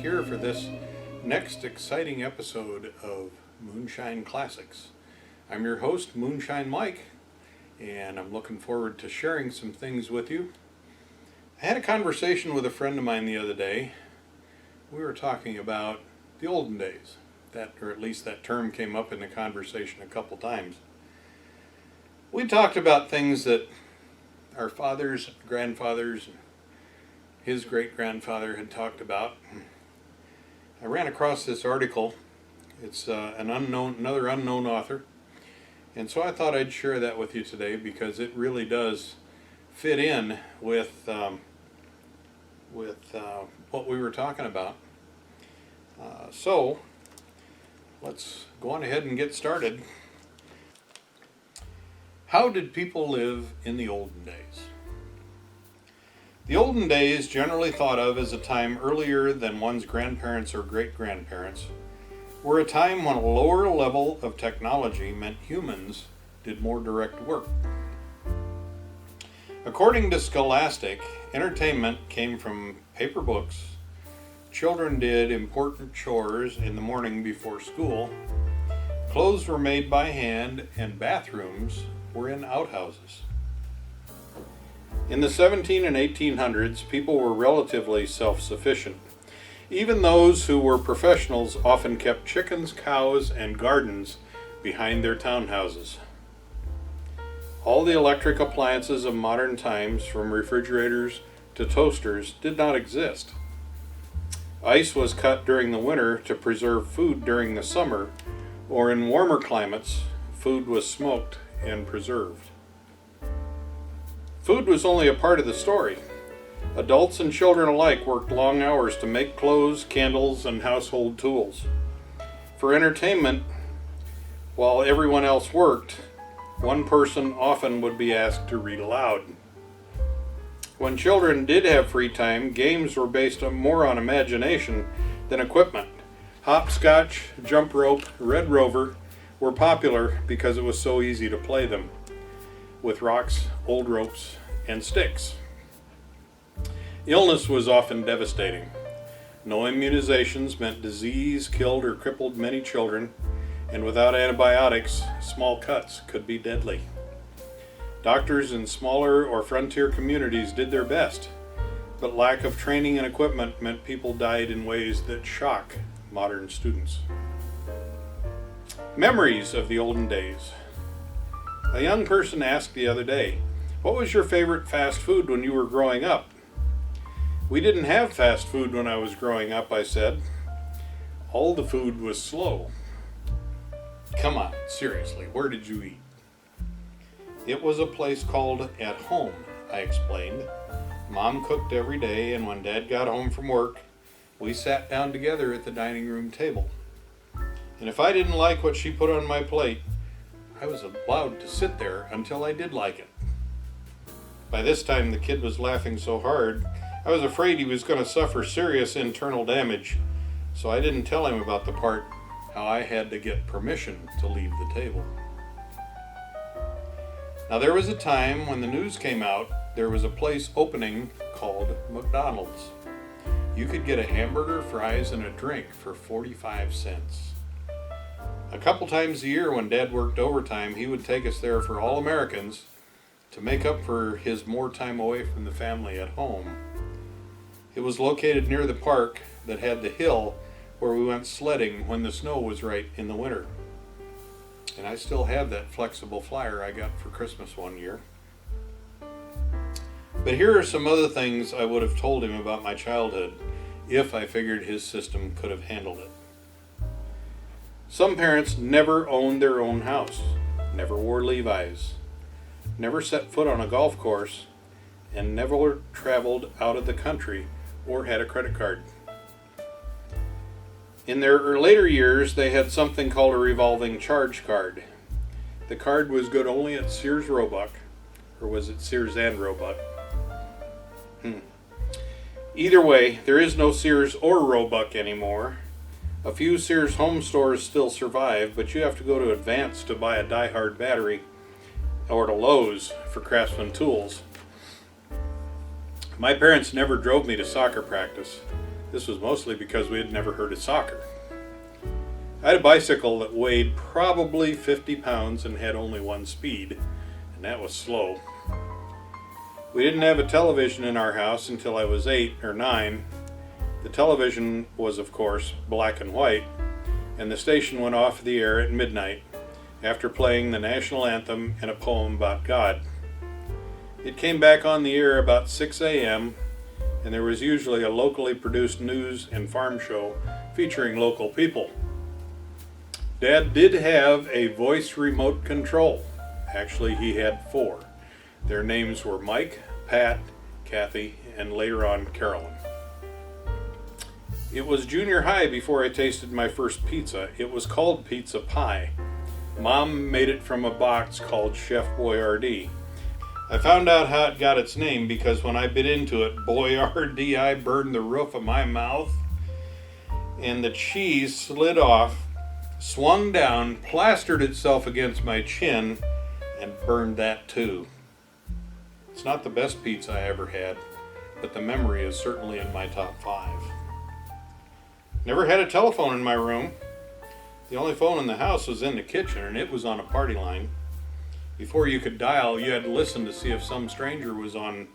here for this next exciting episode of Moonshine Classics. I'm your host, Moonshine Mike, and I'm looking forward to sharing some things with you. I had a conversation with a friend of mine the other day. We were talking about the olden days, or at least that term came up in the conversation a couple times. We talked about things that our fathers, grandfathers, and his great-grandfather had talked about. I ran across this article. It's another unknown author, and so I thought I'd share that with you today because it really does fit in with what we were talking about. So let's go on ahead and get started. How did people live in the olden days? The olden days, generally thought of as a time earlier than one's grandparents or great-grandparents, were a time when a lower level of technology meant humans did more direct work. According to Scholastic, entertainment came from paper books, children did important chores in the morning before school, clothes were made by hand, and bathrooms were in outhouses. In the 17 and 1800s, people were relatively self-sufficient. Even those who were professionals often kept chickens, cows, and gardens behind their townhouses. All the electric appliances of modern times, from refrigerators to toasters, did not exist. Ice was cut during the winter to preserve food during the summer, or in warmer climates, food was smoked and preserved. Food was only a part of the story. Adults and children alike worked long hours to make clothes, candles, and household tools. For entertainment, while everyone else worked, one person often would be asked to read aloud. When children did have free time, games were based more on imagination than equipment. Hopscotch, jump rope, Red Rover were popular because it was so easy to play them, with rocks, old ropes, and sticks. Illness was often devastating. No immunizations meant disease killed or crippled many children, and without antibiotics, small cuts could be deadly. Doctors in smaller or frontier communities did their best, but lack of training and equipment meant people died in ways that shock modern students. Memories of the olden days. A young person asked the other day, "What was your favorite fast food when you were growing up?" "We didn't have fast food when I was growing up," I said. "All the food was slow." "Come on, seriously, where did you eat?" "It was a place called At Home," I explained. "Mom cooked every day, and when Dad got home from work, we sat down together at the dining room table. And if I didn't like what she put on my plate, I was allowed to sit there until I did like it." By this time, the kid was laughing so hard, I was afraid he was going to suffer serious internal damage, so I didn't tell him about the part how I had to get permission to leave the table. Now, there was a time when the news came out there was a place opening called McDonald's. You could get a hamburger, fries, and a drink for 45 cents. A couple times a year when Dad worked overtime, he would take us there for all Americans to make up for his more time away from the family at home. It was located near the park that had the hill where we went sledding when the snow was right in the winter. And I still have that flexible flyer I got for Christmas one year. But here are some other things I would have told him about my childhood if I figured his system could have handled it. Some parents never owned their own house, never wore Levi's, never set foot on a golf course, and never traveled out of the country or had a credit card. In their later years, they had something called a revolving charge card. The card was good only at Sears Roebuck, or was it Sears and Roebuck? Either way, there is no Sears or Roebuck anymore. A few Sears home stores still survive, but you have to go to Advance to buy a die-hard battery, or to Lowe's for Craftsman tools. My parents never drove me to soccer practice. This was mostly because we had never heard of soccer. I had a bicycle that weighed probably 50 pounds and had only one speed, and that was slow. We didn't have a television in our house until I was 8 or 9. The television was, of course, black and white, and the station went off the air at midnight after playing the national anthem and a poem about God. It came back on the air about 6 a.m., and there was usually a locally produced news and farm show featuring local people. Dad did have a voice remote control. Actually, he had 4. Their names were Mike, Pat, Kathy, and later on Carolyn. It was junior high before I tasted my first pizza. It was called pizza pie. Mom made it from a box called Chef Boyardee. I found out how it got its name because when I bit into it, Boyardee, I burned the roof of my mouth, and the cheese slid off, swung down, plastered itself against my chin, and burned that too. It's not the best pizza I ever had, but the memory is certainly in my top 5. Never had a telephone in my room. The only phone in the house was in the kitchen, and it was on a party line. Before you could dial, you had to listen to see if some stranger was on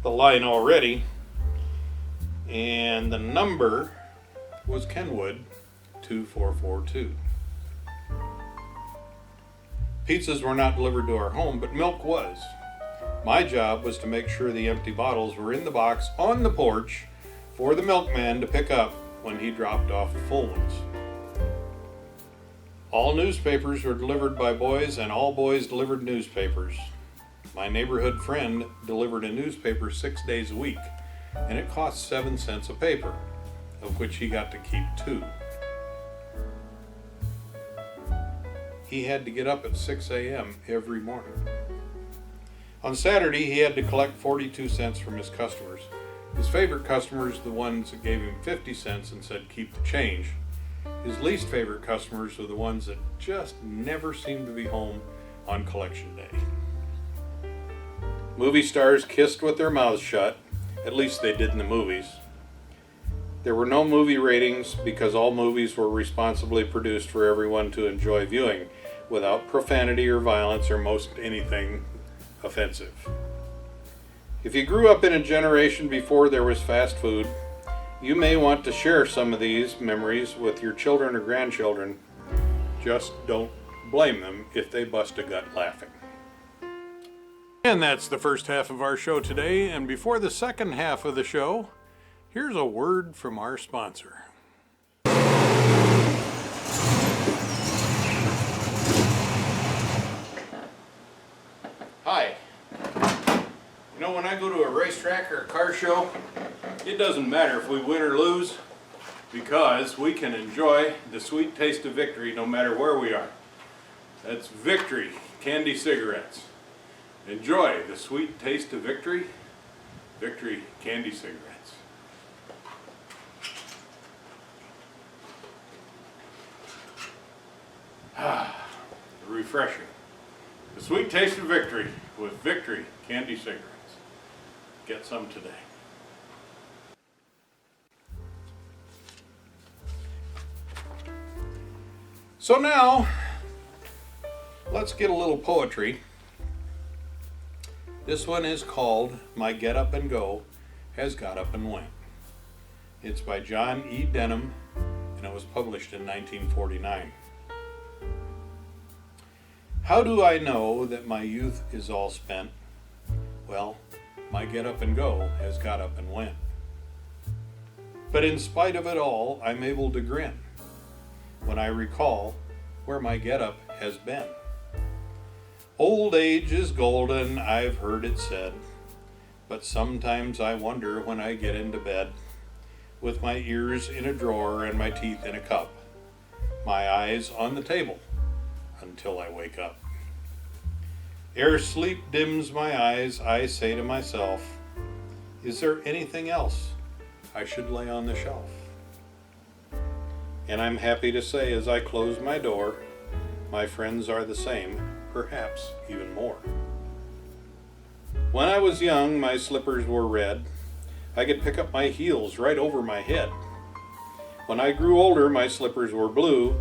the line already. And the number was Kenwood 2442. Pizzas were not delivered to our home, but milk was. My job was to make sure the empty bottles were in the box on the porch for the milkman to pick up when he dropped off the full ones. All newspapers were delivered by boys, and all boys delivered newspapers. My neighborhood friend delivered a newspaper 6 days a week, and it cost 7 cents a paper, of which he got to keep 2. He had to get up at 6 a.m. every morning. On Saturday, he had to collect 42 cents from his customers. His favorite customers were the ones that gave him 50 cents and said, "Keep the change." His least favorite customers were the ones that just never seemed to be home on collection day. Movie stars kissed with their mouths shut. At least they did in the movies. There were no movie ratings because all movies were responsibly produced for everyone to enjoy viewing, without profanity or violence or most anything offensive. If you grew up in a generation before there was fast food, you may want to share some of these memories with your children or grandchildren. Just don't blame them if they bust a gut laughing. And that's the first half of our show today, and before the second half of the show, here's a word from our sponsor. Hi. You know, when I go to a racetrack or a car show, it doesn't matter if we win or lose, because we can enjoy the sweet taste of victory no matter where we are. That's Victory Candy Cigarettes. Enjoy the sweet taste of victory. Victory Candy Cigarettes. Refreshing. The sweet taste of victory with Victory Candy Cigarettes. Get some today. So now, let's get a little poetry. This one is called My Get Up and Go Has Got Up and Went. It's by John E. Denham, and it was published in 1949. How do I know that my youth is all spent? Well, my get up and go has got up and went. But in spite of it all, I'm able to grin when I recall where my get up has been. Old age is golden, I've heard it said, but sometimes I wonder when I get into bed, with my ears in a drawer and my teeth in a cup, my eyes on the table until I wake up. Ere sleep dims my eyes, I say to myself, is there anything else I should lay on the shelf? And I'm happy to say as I close my door, my friends are the same, perhaps even more. When I was young, my slippers were red. I could pick up my heels right over my head. When I grew older, my slippers were blue,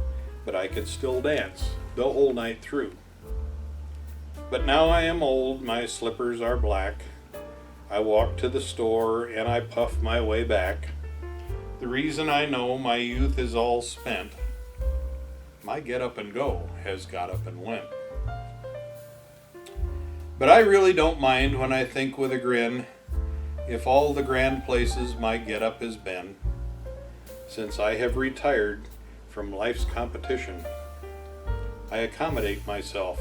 but I could still dance the whole night through. But now I am old, my slippers are black. I walk to the store and I puff my way back. The reason I know my youth is all spent, my get up and go has got up and went. But I really don't mind when I think with a grin, if all the grand places my get up has been, since I have retired from life's competition. I accommodate myself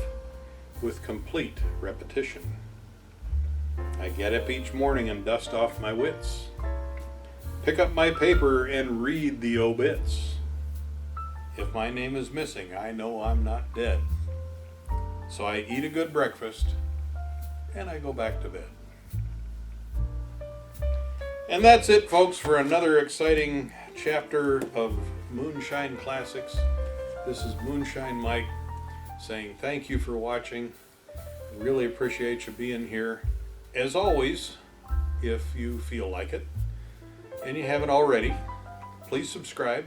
with complete repetition. I get up each morning and dust off my wits, pick up my paper and read the obits. If my name is missing, I know I'm not dead. So I eat a good breakfast and I go back to bed. And that's it, folks, for another exciting chapter of Moonshine Classics. This is Moonshine Mike saying thank you for watching. Really appreciate you being here. As always, if you feel like it and you haven't already, please subscribe.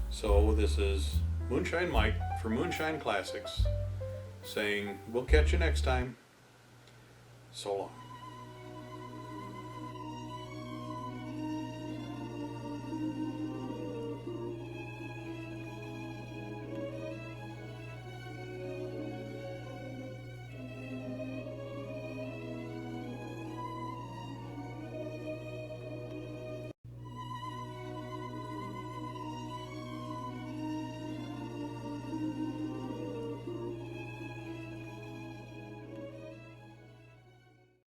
So this is Moonshine Mike for Moonshine Classics saying we'll catch you next time. So long.